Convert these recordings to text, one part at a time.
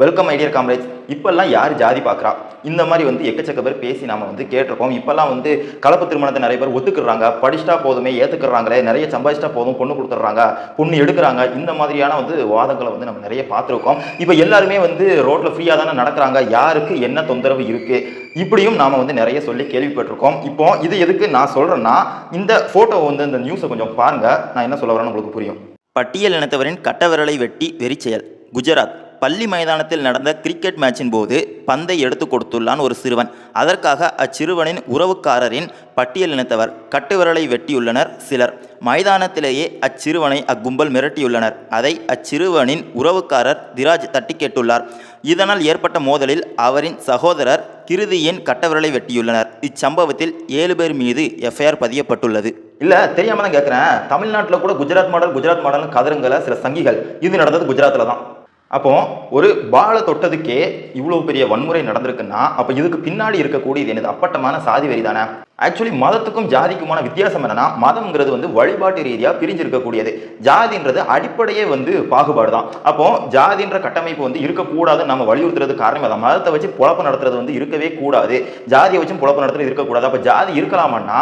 Welcome ஐடியர் காம்ரேஜ். இப்பெல்லாம் யார் ஜாதி பார்க்குறா? இந்த மாதிரி எக்கச்சக்க பேர் பேசி நாம கேட்டிருக்கோம். இப்பெல்லாம் கலப்பு திருமணத்தை நிறைய பேர் ஒத்துக்குறாங்க. படிச்சுட்டா போதுமே ஏற்றுக்கிறாங்களே, நிறைய சம்பாதிச்சிட்டா போதும் பொண்ணு கொடுத்துட்றாங்க, பொண்ணு எடுக்கிறாங்க. இந்த மாதிரியான வாதங்களை நம்ம நிறைய பார்த்துருக்கோம். இப்போ எல்லாருமே ரோட்டில் ஃப்ரீயாக தானே நடக்கிறாங்க, யாருக்கு என்ன தொந்தரவு இருக்குது, இப்படியும் நாம் நிறைய சொல்லி கேள்விப்பட்டிருக்கோம். இப்போ இது எதுக்கு நான் சொல்கிறேன்னா, இந்த ஃபோட்டோ இந்த நியூஸை கொஞ்சம் பாருங்கள், நான் என்ன சொல்ல வரேன்னு உங்களுக்கு புரியும். பட்டியல் இனத்தவரின் கட்டவிரலை வெட்டி வெறிச்செயல். குஜராத் பள்ளி மைதானத்தில் நடந்த கிரிக்கெட் மேட்சின் போது பந்தை எடுத்து கொடுத்துள்ளான் ஒரு சிறுவன். அதற்காக அச்சிறுவனின் உறவுக்காரரின் பட்டியல் இனத்தவர் கட்டுவிரலை வெட்டியுள்ளனர் சிலர். மைதானத்திலேயே அச்சிறுவனை அக்கும்பல் மிரட்டியுள்ளனர். அதை அச்சிறுவனின் உறவுக்காரர் திராஜ் தட்டி கேட்டுள்ளார். இதனால் ஏற்பட்ட மோதலில் அவரின் சகோதரர் கிருதியின் கட்டவிரலை வெட்டியுள்ளனர். இச்சம்பவத்தில் 7 பேர் மீது எஃப்ஐஆர் பதியப்பட்டுள்ளது. இல்லை, தெரியாமல் தான் கேட்குறேன். தமிழ்நாட்டில் கூட குஜராத் மாடல் கதருங்களை சில சங்கிகள், இது நடந்தது குஜராத்தில் தான். அப்போ ஒரு பாலை தொட்டதுக்கே இவ்வளோ பெரிய வன்முறை நடந்திருக்குன்னா, அப்போ இதுக்கு பின்னாடி இருக்கக்கூடியது என்னது? அப்பட்டமான சாதி வரி தானே. ஆக்சுவலி மதத்துக்கும் ஜாதிக்குமான வித்தியாசம் என்னன்னா, மதம்ங்கிறது வழிபாட்டு ரீதியாக பிரிஞ்சிருக்கக்கூடியது, ஜாதின்றது அடிப்படையே பாகுபாடு தான். அப்போ ஜாதின்ற கட்டமைப்பு இருக்கக்கூடாதுன்னு நம்ம வலியுறுத்துறது காரணம் அதான். மதத்தை வச்சு பொழப்பு நடத்துறது இருக்கவே கூடாது, ஜாதியை வச்சும் பொழப்பு நடத்துறது இருக்கக்கூடாது. அப்போ ஜாதி இருக்கலாமான்னா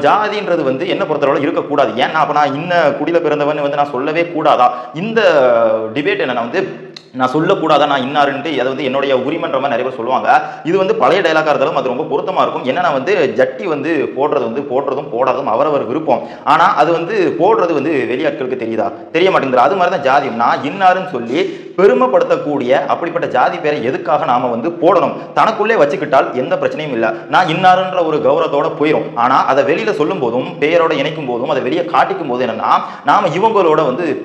ஜாதின்றது என்ன பொறுத்தளவு இருக்கக்கூடாது. ஏன்னா அப்போ நான் இன்ன குடியில் பிறந்தவன் நான் சொல்லவே கூடாதா? இந்த டிபேட் என்ன நான் சொல்லக்கூடாதா, நான் இன்னாருன்ட்டு அதை என்னுடைய உரிமைன்ற மாதிரி நிறைய பேர் சொல்லுவாங்க. இது பழைய டைலாக்காக இருந்தாலும் அது ரொம்ப பொருத்தமாக இருக்கும். ஏன்னா ஜட்டி போடுறது போடுறதும் போடாதும் அவரவர் விருப்பம். ஆனால் அது போடுறது வெளியாட்களுக்கு தெரியுதா? தெரிய மாட்டேங்குது. அது மாதிரி தான் ஜாதி. நான் இன்னாருன்னு சொல்லி பெருமைப்படுத்தக்கூடிய அப்படிப்பட்ட ஜாதி பேரை எதுக்காக நாம போடணும்? தனக்குள்ளே வச்சுக்கிட்டால் எந்த பிரச்சனையும் இல்லை, நான் இன்னாருன்ற ஒரு கௌரவத்தோட போயிடும். ஆனால் அதை வெளியில சொல்லும் போதும் பெயரோட இணைக்கும் போதும் அதை வெளியே காட்டிக்கும் போது என்னன்னா, நாம இவங்களோட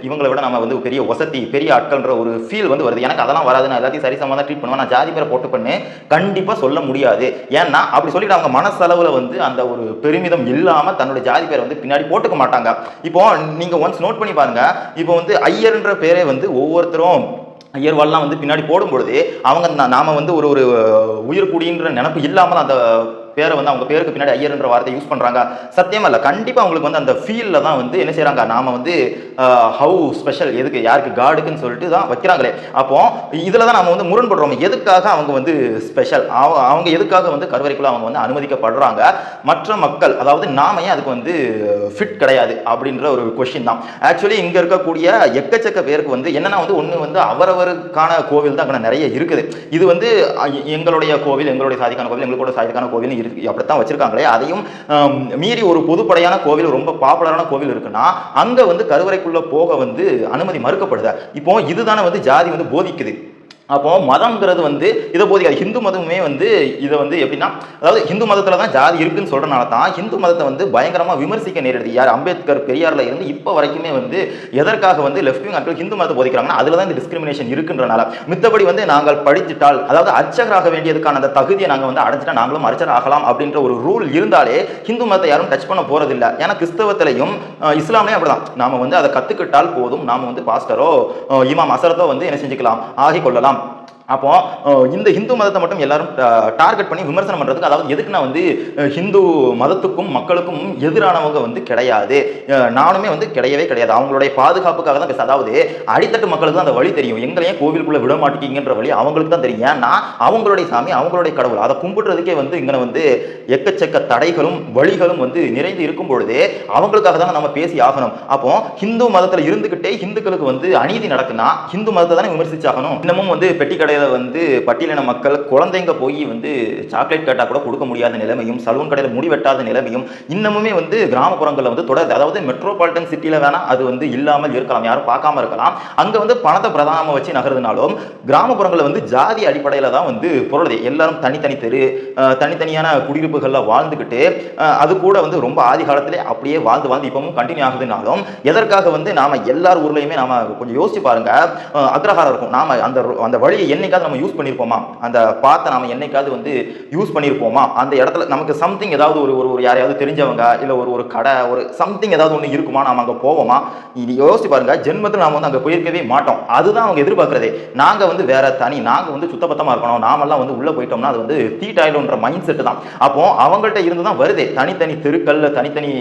இவங்களை விட நம்ம பெரிய வசதி பெரிய ஆட்கள்ன்ற ஒரு ஃபீல் வருது. எனக்கு அதெல்லாம் வராது, நான் எல்லாத்தையும் சரிசமா தான் ட்ரீட் பண்ணுவேன், நான் ஜாதி பேரை போட்டு பண்ணு கண்டிப்பா சொல்ல முடியாது. ஏன்னா அப்படி சொல்லிட்டு அவங்க மனசளவுல அந்த ஒரு பெருமிதம் இல்லாம தன்னுடைய ஜாதி பேரை பின்னாடி போட்டுக்க மாட்டாங்க. இப்போ நீங்க ஒன்ஸ் நோட் பண்ணி பாருங்க. இப்போ ஐயர்ன்ற பேரே ஒவ்வொருத்தரும் ஐயர்வாள்லாம் பின்னாடி போடும்பொழுது அவங்க நாம ஒரு உயிர்குடின்ற நினைப்பு இல்லாமல் அந்த பேரை அவங்க பேருக்கு பின்னாடி ஐயர்ன்ற வார்த்தை யூஸ் பண்றாங்க. சத்தியமா இல்லை, கண்டிப்பா அவங்களுக்கு அந்த ஃபீல்ல தான் என்ன செய்யறாங்க, நாம ஹவு ஸ்பெஷல், எதுக்கு யாருக்கு காடுக்குன்னு சொல்லிட்டு தான் வைக்கிறாங்களே. அப்போ இதுல தான் நாம முரண்படுறோம். எதுக்காக அவங்க ஸ்பெஷல், அவங்க எதுக்காக கருவறைக்குள்ள அவங்க அனுமதிக்கப்படுறாங்க, மற்ற மக்கள் அதாவது நாம ஏன் அதுக்கு ஃபிட் கிடையாது அப்படின்ற ஒரு கொஸ்டின் தான். ஆக்சுவலி இங்க இருக்கக்கூடிய எக்கச்சக்க பேருக்கு என்னன்னா ஒன்று அவரவருக்கான கோவில் தான் நிறைய இருக்குது. இது எங்களுடைய கோவில், எங்களுடைய சாதிக்கான கோவில், எங்களோட சாதிக்கான கோவில் அப்படித்தான் வச்சிருக்காங்களே. அதையும் மீறி ஒரு பொதுப்படையான கோவில், ரொம்ப பாப்புலரான கோவில் இருக்குன்னா அங்க கருவறைக்குள்ள போக அனுமதி மறுக்கப்படுது. இப்போ இதுதானே ஜாதி போதிக்குது. அப்போ மதம்ங்கிறது இதை போதிக்காது. ஹிந்து மதமுமே இதை எப்படின்னா, அதாவது ஹிந்து மதத்துல தான் ஜாதி இருக்குன்னு சொல்றதுனால தான் ஹிந்து மதத்தை பயங்கரமா விமர்சிக்க நேரிடுது. யார் அம்பேத்கர் பெரியார்ல இருந்து இப்போ வரைக்குமே எதற்காக லெஃப்ட் விங் ஆட்கள் ஹிந்து மதத்தை போதிக்கிறாங்கன்னா அதுல தான் இந்த டிஸ்கிரிமினேஷன் இருக்குன்றனால. மித்தபடி நாங்கள் படிச்சுட்டால், அதாவது அர்ச்சகராக வேண்டியதுக்கான அந்த தகுதியை நாங்கள் அடைஞ்சிட்டா நாங்களும் அர்ச்சகர் ஆகலாம் அப்படின்ற ஒரு ரூல் இருந்தாலே ஹிந்து மதத்தை யாரும் டச் பண்ண போறது இல்லை. ஏன்னா கிறிஸ்தவத்திலையும் இஸ்லாம்லையும் அப்படிதான். நாம அதை கத்துக்கிட்டால் போதும், நாம பாஸ்டரோ இமாம் அசரத்தோ என்ன செஞ்சுக்கலாம், ஆகி கொள்ளலாம். அப்போ இந்த ஹிந்து மதத்தை மட்டும் எல்லாரும் டார்கெட் பண்ணி விமர்சனம் பண்றதுக்கு, அதாவது எதுக்குன்னா ஹிந்து மதத்துக்கும் மக்களுக்கும் எதிரானவங்க கிடையாது, நானுமே கிடையவே கிடையாது, அவங்களுடைய பாதுகாப்புக்காக தான் பேச. அதாவது அடித்தட்டு மக்களுக்கு தான் அந்த வழி தெரியும், எங்களையும் கோவிலுக்குள்ள விட மாட்டேங்கின்ற வழி அவங்களுக்கு தான் தெரியும். ஏன்னா அவங்களுடைய சாமி, அவங்களுடைய கடவுள், அதை கும்பிடுறதுக்கே இங்கே எக்கச்சக்க தடைகளும் வழிகளும் நிறைந்து இருக்கும் பொழுதே அவங்களுக்காக தான் நம்ம பேசி ஆகணும். அப்போ ஹிந்து மதத்துல இருந்துகிட்டே ஹிந்துக்களுக்கு அநீதி நடக்குன்னா ஹிந்து மதத்தை தானே விமர்சிச்சாகணும். இன்னமும் பெட்டி கடை பட்டியலின மக்கள் குழந்தைங்க போய் சாக்லேட் கேட்டா கூட கொடுக்க முடியாத நிலைமையும், சலூன் கடையில் முடி வெட்டாத நிலைமையும் இன்னமுமே கிராமப்புறங்களில் தொடருது. அதாவது மெட்ரோபாலிட்டன் சிட்டியில வேணா அது இல்லாமல் இருக்கலாம், யாரும் பார்க்காம இருக்கலாம். அங்க பணத்தை பிரதானமா வச்சு நகர்றதுனாலும் கிராமப்புறங்களில் ஜாதி அடிப்படையில தான் பொருளுது. எல்லாரும் தனித்தனி தெரு, தனித்தனியான குடியிருப்புகள்ல வாழ்ந்துகிட்டு அது கூட ரொம்ப ஆதி காலத்திலே அப்படியே வாழ்ந்து இப்பவும் கண்டினியூ ஆகுதுனாலும் எதற்காக நாம எல்லார் ஊர்லயுமே நாம கொஞ்சம் யோசிச்சு பாருங்க. அக்ரஹாரம் இருக்கும், நாம அந்த வழியை என்னைக்காவது நம்ம யூஸ் பண்ணியிருப்போமா? அந்த பாத்தை நாம என்னைக்காவது யூஸ் பண்ணியிருப்போமா? அந்த இடத்துல நமக்கு சம்திங் ஏதாவது ஒரு யாரையாவது தெரிஞ்சவங்க இல்லை ஒரு கடை, ஒரு சம்திங் ஏதாவது ஒன்று இருக்குமா? நாம அங்கே போவோமா? இது யோசிச்சு பாருங்க. ஜென்மத்தில் நாம அங்கே போயிருக்கவே மாட்டோம். அதுதான் அவங்க எதிர்பார்க்கறதே. நாங்க வேற தனி, நாங்க சுத்தபத்தமா இருக்கணும், நாமெல்லாம் உள்ள போயிட்டோம்னா அது தீட்டாயிடும்ன்ற மைண்ட் செட் தான். அப்போ அவங்கள்ட்ட இருந்து தான் வருது. தனித்தனி தெருக்கல்ல தனித்தனி,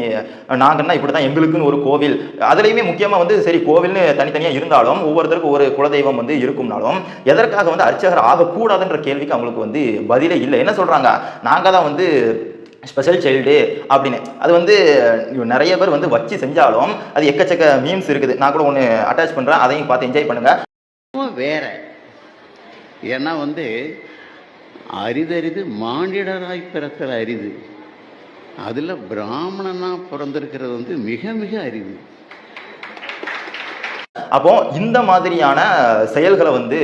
நாங்கன்னா இப்படிதான் எங்களுக்குன்னு ஒரு கோவில், அதுலயுமே முக்கியமா சரி கோவில்னு தனித்தனியா இருந்தாலும் ஒவ்வொருத்தருக்கும் ஒரு குலதெய்வம் இருக்கும்னாலும் எதற்காக வந்து அர்ச்சகர் ஆகக்கூடாதுன்ற கேள்விக்கு அவங்களுக்கு வந்து பதிலே இல்லை. என்ன சொல்றாங்க, நாங்க தான் வந்து ஸ்பெஷல் சைல்டு அப்படின்னு. அது வந்து நிறைய பேர் வந்து வச்சு செஞ்சாலும் அது எக்கச்சக்க மீம்ஸ் இருக்குது. நான் கூட ஒன்று அட்டாச் பண்றேன், அதையும் பார்த்து என்ஜாய் பண்ணுங்க. வேற ஏன்னா வந்து அரிதறிது மானிடராய் பிறக்கிற அரிது, அதுல பிராமணனா பிறந்திருக்கிறது வந்து மிக மிக அரிது. அப்போ இந்த மாதிரியான செயல்களை வந்து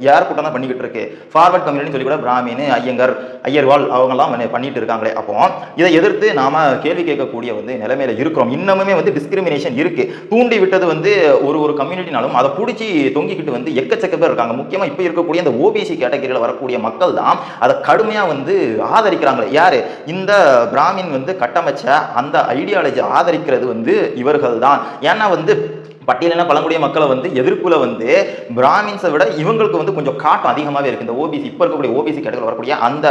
யார் கூட்டம் தான் பண்ணிக்கிட்டு இருக்கு? ஃபார்வர்ட் கம்யூனிட்டி சொல்லி கூட பிராமின், ஐயங்கர், ஐயர்வாள் அவங்கெல்லாம் பண்ணிட்டு இருக்காங்களே. அப்போ இதை எதிர்த்து நாம கேள்வி கேட்கக்கூடிய வந்து நிலைமையில இருக்கிறோம். இன்னமுமே வந்து டிஸ்கிரிமினேஷன் இருக்கு. தூண்டி விட்டது வந்து ஒரு கம்யூனிட்டினாலும் அதை பிடிச்சி தொங்கிக்கிட்டு வந்து எக்கச்சக்க பேர் இருக்காங்க. முக்கியமா இப்போ இருக்கக்கூடிய இந்த ஓபிசி கேட்டகரியில் வரக்கூடிய மக்கள் தான் அதை கடுமையா வந்து ஆதரிக்கிறாங்களே. யாரு? இந்த பிராமின் வந்து கட்டமைச்ச அந்த ஐடியாலஜி ஆதரிக்கிறது வந்து இவர்கள் தான். ஏன்னா வந்து பட்டியலின பழங்குடிய மக்களை வந்து எதிர்ப்புல வந்து பிராமின்ஸை விட இவங்களுக்கு வந்து கொஞ்சம் காட்டம் அதிகமாகவே இருக்கு. இந்த ஓபிசி இப்போ இருக்கக்கூடிய ஓபிசி கேட்டகரியில் வரக்கூடிய அந்த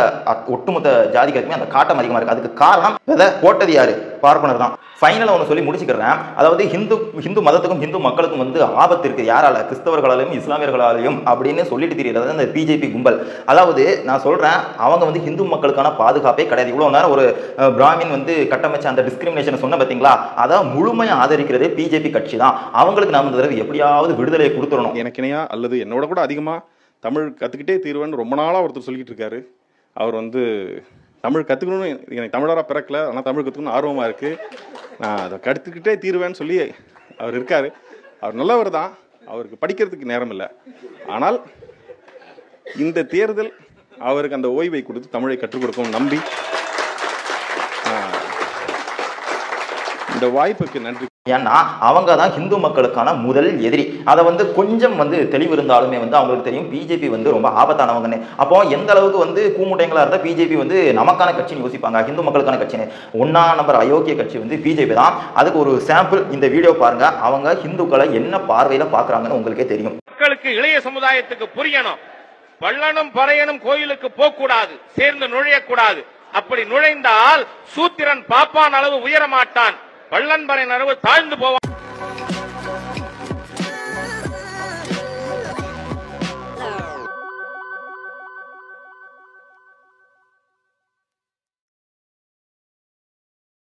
ஒட்டுமொத்த ஜாதிகளுக்குமே அந்த காட்டம் அதிகமாக இருக்கு. அதுக்கு காரணம் விதை போட்டது யாரு? பார்ப்பனர் தான். ஃபைனலாக ஒன்று சொல்லி முடிச்சுக்கிறேன். அதாவது ஹிந்து மதத்துக்கும் ஹிந்து மக்களுக்கும் வந்து ஆபத்து இருக்கு. யாரால? கிறிஸ்தவர்களாலையும் இஸ்லாமியர்களாலையும் அப்படின்னு சொல்லிட்டு தெரியுறது அந்த பிஜேபி கும்பல். அதாவது நான் சொல்றேன், அவங்க வந்து ஹிந்து மக்களுக்கான பாதுகாப்பே கிடையாது. இவ்வளவு நேரம் ஒரு பிராமின் வந்து கட்டமைச்ச அந்த டிஸ்கிரிமினேஷன் சொன்ன பார்த்தீங்களா, அதை முழுமையாக ஆதரிக்கிறதே பிஜேபி கட்சி தான். அவங்களுக்கு நாம இந்த தடவை எப்படியாவது விடுதலையை கொடுத்துடணும். எனக்கு இணையா அல்லது என்னோட கூட அதிகமாக தமிழ் கற்றுக்கிட்டே தீர்வேன்னு ரொம்ப நாளாக ஒருத்தர் சொல்லிக்கிட்டு இருக்காரு. அவர் வந்து தமிழ் கற்றுக்கணும்னு, எனக்கு தமிழராக பிறக்கல, ஆனால் தமிழ் கற்றுக்கணும்னு ஆர்வமாக இருக்குது, நான் அதை கற்றுக்கிட்டே தீர்வேன்னு சொல்லி அவர் இருக்கார். அவர் நல்லவர் தான், அவருக்கு படிக்கிறதுக்கு நேரம் இல்லை. ஆனால் இந்த தேர்தல் அவருக்கு அந்த ஓய்வை கொடுத்து தமிழை கற்றுக் கொடுக்கும் நம்பி இந்த வாய்ப்புக்கு நன்றி. ஏன்னா அவங்க தான் ஹிந்து மக்களுக்கான முதல் எதிரி. அதை வந்து கொஞ்சம் வந்து தெளிவு இருந்தாலுமே வந்து அவங்களுக்கு தெரியும் பிஜேபி வந்து ரொம்ப ஆபத்தானவங்கன்னு. அப்போ எந்த அளவுக்கு வந்து கூமுட்டைங்களா இருந்தால் பிஜேபி வந்து நமக்கான கட்சின்னு யோசிப்பாங்க, ஹிந்து மக்களுக்கான கட்சின்னு. 1ஆம் நம்பர் அயோக்கிய கட்சி வந்து பிஜேபி தான். அதுக்கு ஒரு சாம்பிள் இந்த வீடியோ பாருங்க. அவங்க ஹிந்துக்களை என்ன பார்வையில பாக்குறாங்கன்னு உங்களுக்கே தெரியும். மக்களுக்கு, இளைய சமுதாயத்துக்கு புரியணும், பள்ளனும் பறையனும் கோயிலுக்கு போக கூடாது, சேர்ந்து நுழையக்கூடாது. அப்படி நுழைந்தால் சூத்திரன் பாப்பான் அளவு உயர மாட்டான், பள்ளன் பறையன் அளவு தாழ்ந்து போவான்.